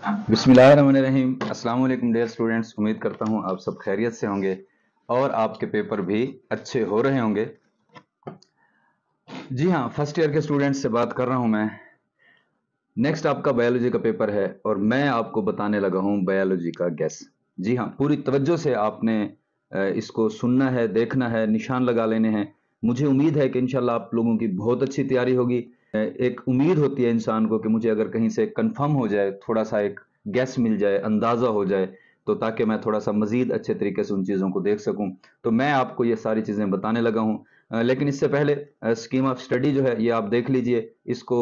बिस्मिल्लाहिर्रहमानिर्रहीम। अस्सलाम वालेकुम डियर स्टूडेंट्स, उम्मीद करता हूँ आप सब खैरियत से होंगे और आपके पेपर भी अच्छे हो रहे होंगे। जी हाँ, फर्स्ट ईयर के स्टूडेंट्स से बात कर रहा हूँ मैं। नेक्स्ट आपका बायोलॉजी का पेपर है और मैं आपको बताने लगा हूँ बायोलॉजी का गैस। जी हाँ, पूरी तवज्जो से आपने इसको सुनना है, देखना है, निशान लगा लेने हैं। मुझे उम्मीद है कि इंशाल्लाह आप लोगों की बहुत अच्छी तैयारी होगी। एक उम्मीद होती है इंसान को कि मुझे अगर कहीं से कंफर्म हो जाए, थोड़ा सा एक गैस मिल जाए, अंदाजा हो जाए, तो ताकि मैं थोड़ा सा मजीद अच्छे तरीके से उन चीज़ों को देख सकूं। तो मैं आपको ये सारी चीज़ें बताने लगा हूँ। लेकिन इससे पहले स्कीम ऑफ स्टडी जो है ये आप देख लीजिए। इसको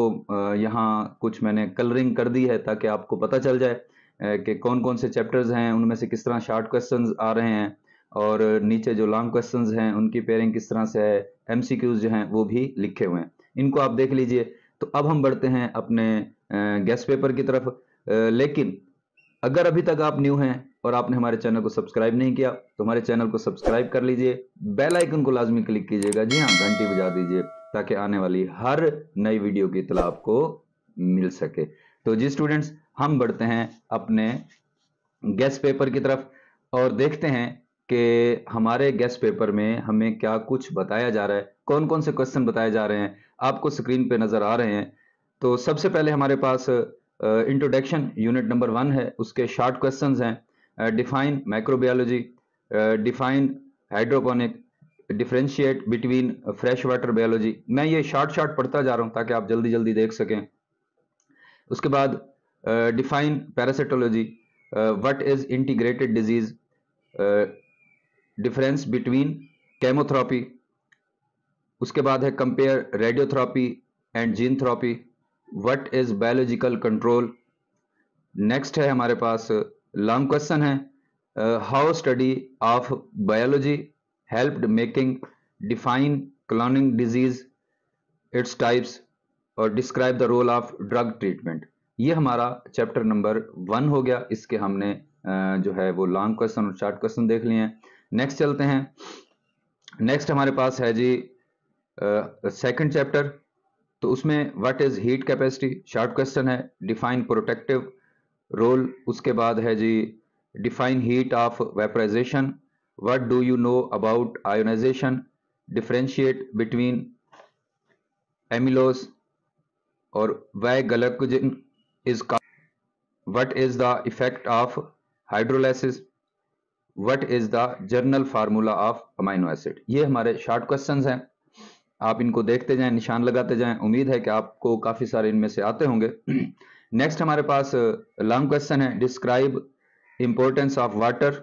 यहाँ कुछ मैंने कलरिंग कर दी है ताकि आपको पता चल जाए कि कौन कौन से चैप्टर्स हैं, उनमें से किस तरह शॉर्ट क्वेश्चंस आ रहे हैं और नीचे जो लॉन्ग क्वेश्चंस हैं उनकी पेयरिंग किस तरह से है, एमसीक्यूज जो हैं वो भी लिखे हुए हैं, इनको आप देख लीजिए। तो अब हम बढ़ते हैं अपने गेस्ट पेपर की तरफ। लेकिन अगर अभी तक आप न्यू हैं और आपने हमारे चैनल को सब्सक्राइब नहीं किया तो हमारे चैनल को सब्सक्राइब कर लीजिए, बेल आइकन को लाजमी क्लिक कीजिएगा। जी हाँ, घंटी बजा दीजिए ताकि आने वाली हर नई वीडियो की इत्तला आपको मिल सके। तो जी स्टूडेंट्स, हम बढ़ते हैं अपने गेस्ट पेपर की तरफ और देखते हैं कि हमारे गेस्ट पेपर में हमें क्या कुछ बताया जा रहा है, कौन कौन से क्वेश्चन बताए जा रहे हैं, आपको स्क्रीन पे नजर आ रहे हैं। तो सबसे पहले हमारे पास इंट्रोडक्शन यूनिट नंबर 1 है, उसके शॉर्ट क्वेश्चंस हैं। Define microbiology, define hydroponic, differentiate between fresh water biology. मैं ये शॉर्ट पढ़ता जा रहा हूँ ताकि आप जल्दी जल्दी देख सकें। उसके बाद define parasitology, what is integrated disease, difference between chemotherapy. उसके बाद है compare radiotherapy and gene therapy, what is biological control. Next है हमारे पास लॉन्ग क्वेश्चन है, how study of biology helped making define cloning disease, its types और describe the role of drug treatment. ये हमारा चैप्टर नंबर 1 हो गया। इसके हमने जो है वो लॉन्ग क्वेश्चन और शॉर्ट क्वेश्चन देख लिए हैं। नेक्स्ट चलते हैं। नेक्स्ट हमारे पास है जी सेकंड चैप्टर। तो उसमें what is heat capacity, short question है। डिफाइन प्रोटेक्टिव रोल, उसके बाद है जी define heat of vaporisation, what do you know about ionisation, differentiate between amylose और why glycogen is, what is the effect of hydrolysis, what is the general formula of amino acid. ये हमारे short questions हैं, आप इनको देखते जाएं, निशान लगाते जाएं। उम्मीद है कि आपको काफी सारे इनमें से आते होंगे। नेक्स्ट हमारे पास लॉन्ग क्वेश्चन है, describe importance of water,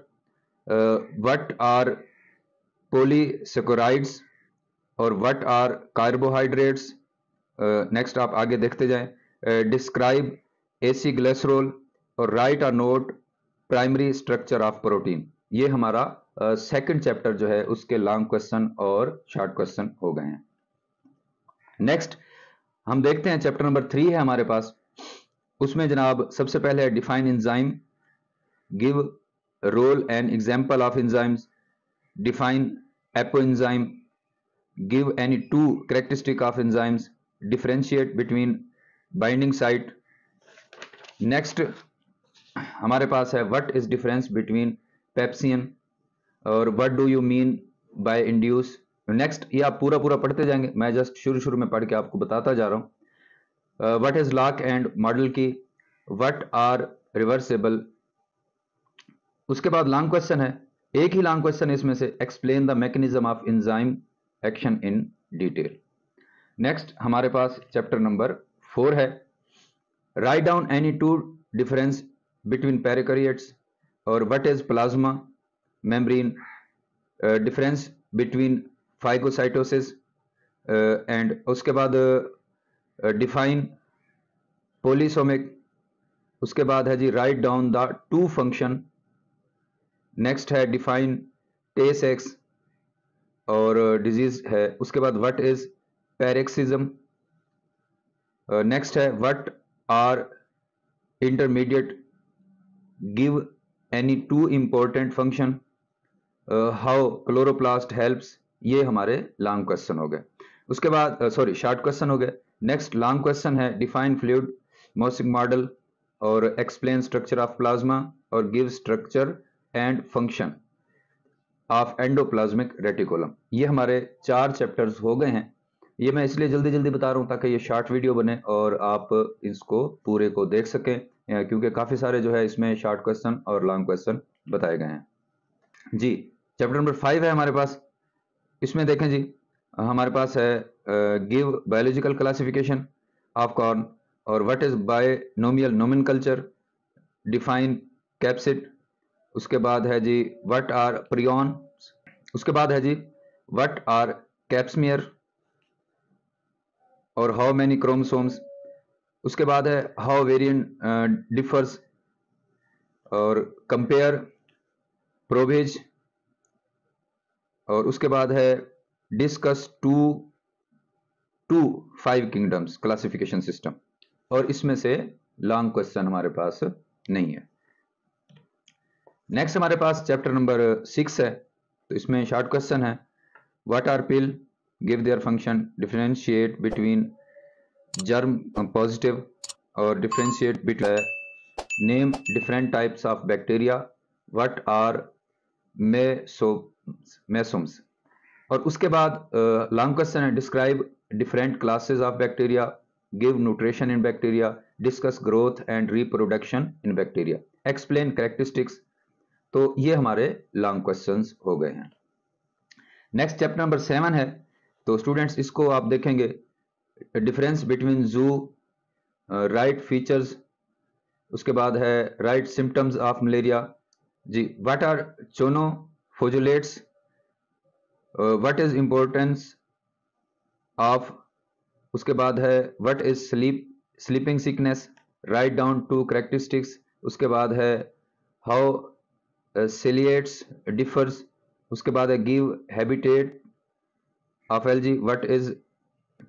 what are polysaccharides और व्हाट आर कार्बोहाइड्रेट्स। नेक्स्ट आप आगे देखते जाएं। डिस्क्राइब एसी ग्लिसरॉल और write a note primary structure of protein. ये हमारा सेकंड चैप्टर जो है उसके लॉन्ग क्वेश्चन और शॉर्ट क्वेश्चन हो गए हैं। नेक्स्ट हम देखते हैं चैप्टर नंबर 3 है हमारे पास। उसमें जनाब सबसे पहले है define enzyme, give role and example of enzymes, define apoenzyme, give any two characteristic of enzymes, differentiate between binding site. Next हमारे पास है what is difference between pepsin और what do you mean by induce. Next ये आप पूरा पढ़ते जाएंगे, मैं जस्ट शुरू में पढ़ के आपको बताता जा रहा हूं। What is lock and model की, व्हाट आर रिवर्सेबल। उसके बाद लॉन्ग क्वेश्चन है, एक ही लॉन्ग क्वेश्चन है इसमें से, explain the mechanism of enzyme action in detail. Next हमारे पास चैप्टर नंबर 4 है, write down any two difference between prokaryotes और what is plasma membrane, difference between phagocytosis and उसके बाद डिफाइन पोलिसोमिक। उसके बाद है जी write down the two function. Next है डिफाइन टेस एक्स और डिजीज है। उसके बाद व्हाट इज पैरेक्सिज्म। नेक्स्ट है what are intermediate, give any two important function, how chloroplast helps. ये हमारे लॉन्ग क्वेश्चन हो गए। उसके बाद शॉर्ट क्वेश्चन हो गए। नेक्स्ट लॉन्ग क्वेश्चन है डिफाइन फ्लूइड मोसिक मॉडल, और एक्सप्लेन स्ट्रक्चर ऑफ प्लाज्मा और give structure and function of endoplasmic reticulum. ये हमारे 4 चैप्टर्स हो गए हैं। ये मैं इसलिए जल्दी जल्दी बता रहा हूँ ताकि ये शॉर्ट वीडियो बने और आप इसको पूरे को देख सकें, क्योंकि काफ़ी सारे जो है इसमें शॉर्ट क्वेश्चन और लॉन्ग क्वेश्चन बताए गए हैं जी। चैप्टर नंबर 5 है हमारे पास। इसमें देखें जी, हमारे पास है give biological classification of corn और what is binomial nomenclature, define capsid. उसके बाद है जी व्हाट आर प्रियॉन। उसके बाद है जी व्हाट आर कैप्समियर और हाउ मेनी क्रोमोसोम्स। उसके बाद है हाउ वेरिएंट डिफर्स और कंपेयर प्रोवेज। और उसके बाद है discuss 2 to 5 kingdoms classification system. और इसमें से लॉन्ग क्वेश्चन हमारे पास नहीं है। नेक्स्ट हमारे पास चैप्टर नंबर 6 है, तो इसमें शॉर्ट क्वेश्चन है what are pili, give their function, differentiate between germ positive और differentiate between, name different types of bacteria, what are mesosomes. और उसके बाद लॉन्ग क्वेश्चन है describe different classes of bacteria, give nutrition in bacteria, discuss growth and reproduction in bacteria, explain characteristics. तो ये हमारे long questions हो गए हैं। नेक्स्ट चैप्टर नंबर 7 है, तो स्टूडेंट्स इसको आप देखेंगे difference between zoo, write features. उसके बाद है राइट सिम्टम्स ऑफ मलेरिया जी, what are choanoflagellates, what is importance of. उसके बाद है what is sleeping sickness, write down 2 characteristics. उसके बाद है हाउ ciliates differs। उसके बाद है give habitat of algae, what is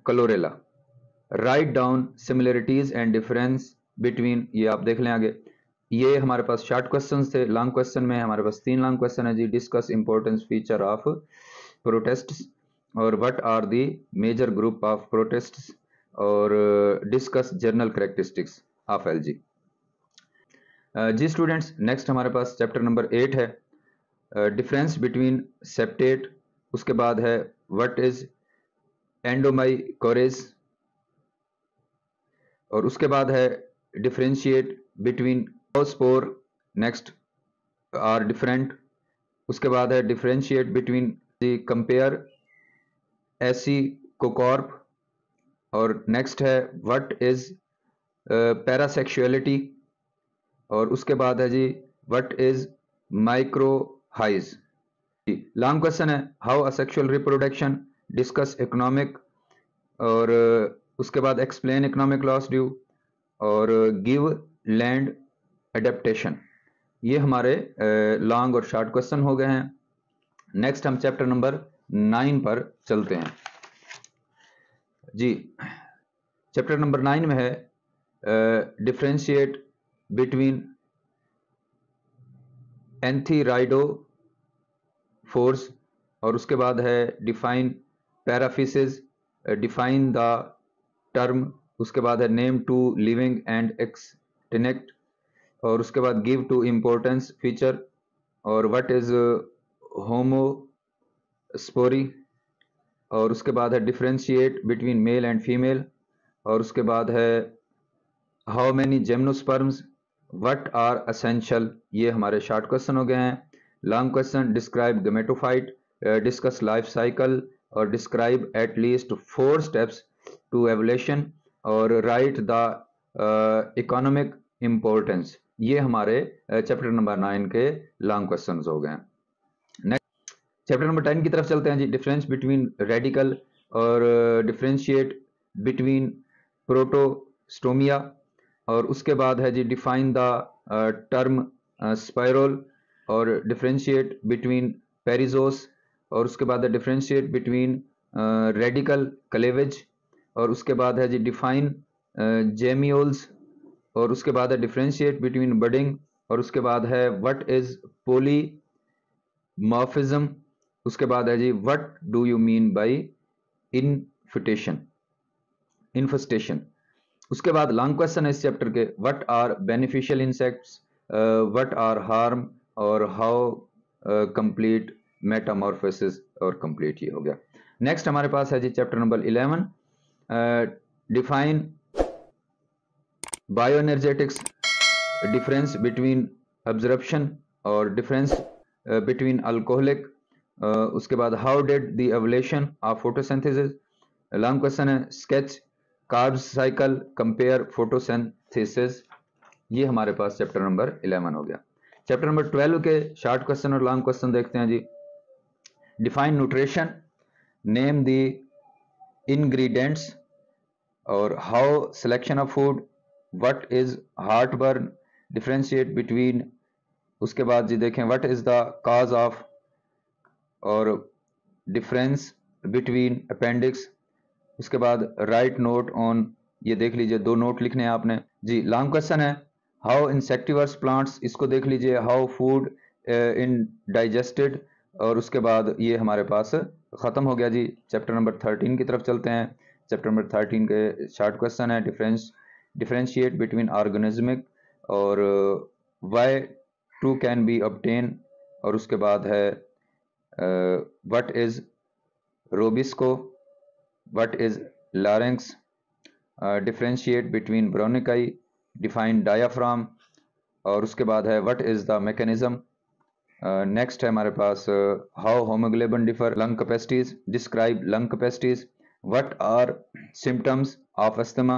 chlorella, write down similarities and difference between. ये आप देख लें आगे। ये हमारे पास शॉर्ट क्वेश्चंस थे। लॉन्ग क्वेश्चन में हमारे पास 3 लॉन्ग क्वेश्चन है जी, discuss importance feature of protists और what are the major group of protists और discuss general characteristics of algae. जी स्टूडेंट्स, नेक्स्ट हमारे पास चैप्टर नंबर 8 है, डिफरेंस बिटवीन सेप्टेट। उसके बाद है व्हाट इज एंडोमाइकोरेज और उसके बाद है differentiate between spore next are different. उसके बाद है differentiate between the compare ascocarp और नेक्स्ट है व्हाट इज पैरासेक्सुअलिटी। और उसके बाद है जी व्हाट इज माइक्रोहाइज। लॉन्ग क्वेश्चन है how asexual reproduction, discuss economic और उसके बाद एक्सप्लेन इकोनॉमिक लॉस ड्यू और गिव लैंड एडेप्टेशन। ये हमारे लॉन्ग और शॉर्ट क्वेश्चन हो गए हैं। नेक्स्ट हम चैप्टर नंबर 9 पर चलते हैं जी। चैप्टर नंबर 9 में है डिफरेंशिएट बिटवीन एंथीराइडोफोर्स और उसके बाद है define paraphysis, define the term. उसके बाद है name two living and extinct और उसके बाद गिव टू इम्पोर्टेंस फीचर और व्हाट इज होमोस्पोरी और उसके बाद है differentiate between male and female और उसके बाद है how many gymnosperms, what are essential. ये हमारे शॉर्ट क्वेश्चन हो गए हैं। Long question describe gametophyte, discuss life cycle और describe at least 4 steps to evolution और राइट द इकोनॉमिक इम्पोर्टेंस। ये हमारे चैप्टर नंबर 9 के लॉन्ग क्वेश्चन हो गए हैं। नेक्स्ट चैप्टर नंबर 10 की तरफ चलते हैं जी। डिफरेंस बिटवीन रेडिकल और डिफरेंशिएट बिटवीन प्रोटोस्टोमिया और उसके बाद है जी डिफाइन द टर्म स्पाइरोल और डिफरेंशिएट बिटवीन पेरिजोस और उसके बाद है डिफरेंशिएट बिटवीन रेडिकल क्लेवेज और उसके बाद है जी डिफाइन जेमियोल्स और उसके बाद है डिफरेंशिएट बिटवीन बडिंग और उसके बाद है व्हाट इज पॉलीमॉर्फिज्म। उसके बाद है जी what do you mean by infestation. उसके बाद लॉन्ग क्वेश्चन है इस चैप्टर के, what are beneficial insects, what are harm और हाउ कंप्लीट मेटामॉर्फोसिस और कंप्लीट, ये हो गया। नेक्स्ट हमारे पास है जी chapter number 11, define bioenergetics, difference between absorption और डिफरेंस बिटवीन अल्कोहलिक, उसके बाद how did the evolution of photosynthesis. Long question है sketch Krebs cycle compare photosynthesis. ये हमारे पास चैप्टर नंबर 11 हो गया। चैप्टर नंबर 12 के शॉर्ट क्वेश्चन और लॉन्ग क्वेश्चन देखते हैं जी। Define nutrition, name the ingredients और how selection of food, what is heart burn, differentiate between, उसके बाद जी देखें what is the cause of और डिफरेंस बिटवीन अपेंडिक्स, उसके बाद राइट नोट ऑन, ये देख लीजिए 2 नोट लिखने हैं आपने जी। लॉन्ग क्वेश्चन है हाउ इंसेक्टिवर्स प्लांट्स, इसको देख लीजिए हाउ फूड इन डाइजेस्टेड, और उसके बाद ये हमारे पास खत्म हो गया जी। चैप्टर नंबर 13 की तरफ चलते हैं। चैप्टर नंबर 13 के शॉर्ट क्वेश्चन है डिफरेंशिएट बिटवीन ऑर्गेनिज्मिक और why two can be obtain, और उसके बाद है what is rubisco, what is larynx, differentiate between bronchi, define diaphragm, और उसके बाद है what is the mechanism. Next है हमारे पास how haemoglobin differ, lung capacities, describe lung capacities, what are symptoms of asthma,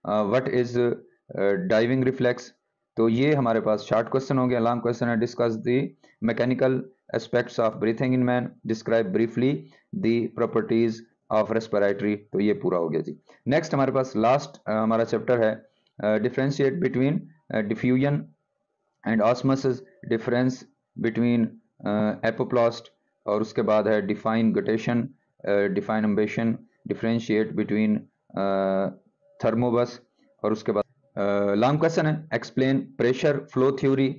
what is diving reflex. तो ये हमारे पास शॉर्ट क्वेश्चन हो गया। लॉन्ग क्वेश्चन है discuss the mechanical aspects of breathing in man, describe briefly the properties of respiratory. तो ये पूरा हो गया जी। नेक्स्ट हमारे पास लास्ट हमारा चैप्टर है differentiate between diffusion and osmosis, difference between apoplast, और उसके बाद है define guttation, define imbibition, differentiate between थर्मोबस, और उसके बाद लॉन्ग क्वेश्चन है एक्सप्लेन प्रेशर फ्लो थ्योरी,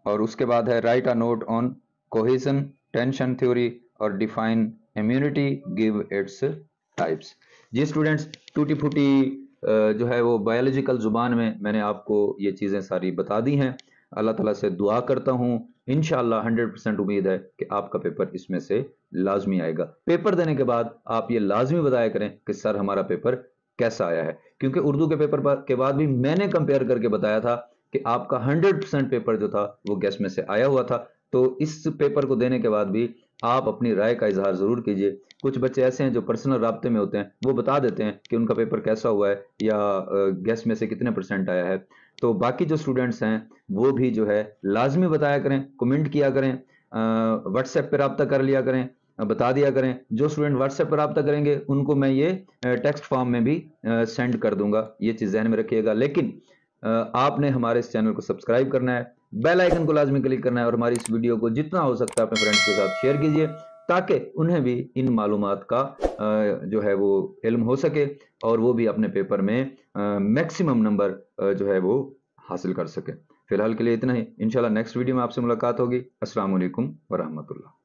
और उसके बाद है write a note on cohesion tension theory, और define immunity, give its types. जी स्टूडेंट्स, टूटी फूटी जो है वो बायोलॉजिकल जुबान में मैंने आपको ये चीज़ें सारी बता दी हैं। अल्लाह ताला से दुआ करता हूँ इंशाअल्लाह 100% उम्मीद है कि आपका पेपर इसमें से लाजमी आएगा। पेपर देने के बाद आप ये लाजमी बताया करें कि सर हमारा पेपर कैसा आया है, क्योंकि उर्दू के पेपर के बाद भी मैंने कंपेयर करके बताया था कि आपका 100% पेपर जो था वो गैस में से आया हुआ था। तो इस पेपर को देने के बाद भी आप अपनी राय का इजहार जरूर कीजिए। कुछ बच्चे ऐसे हैं जो पर्सनल राब्ते में होते हैं, वो बता देते हैं कि उनका पेपर कैसा हुआ है या गैस में से कितने % आया है। तो बाकी जो स्टूडेंट्स हैं वो भी जो है लाजमी बताया करें, कमेंट किया करें, व्हाट्सएप पे रब्ता कर लिया करें, बता दिया करें। जो स्टूडेंट व्हाट्सएप पर रब्ता करेंगे उनको मैं ये टेक्स्ट फॉर्म में भी सेंड कर दूंगा, ये चीज़ ध्यान में रखिएगा। लेकिन आपने हमारे इस चैनल को सब्सक्राइब करना है, बेल आइकन को लाजमी क्लिक करना है, और हमारी इस वीडियो को जितना हो सकता है अपने फ्रेंड्स के साथ शेयर कीजिए, ताकि उन्हें भी इन मालूमात का जो है वो इल्म हो सके और वो भी अपने पेपर में मैक्सिमम नंबर जो है वो हासिल कर सके। फिलहाल के लिए इतना ही, इंशाल्लाह नेक्स्ट वीडियो में आपसे मुलाकात होगी। अस्सलाम वालेकुम व रहमतुल्लाह।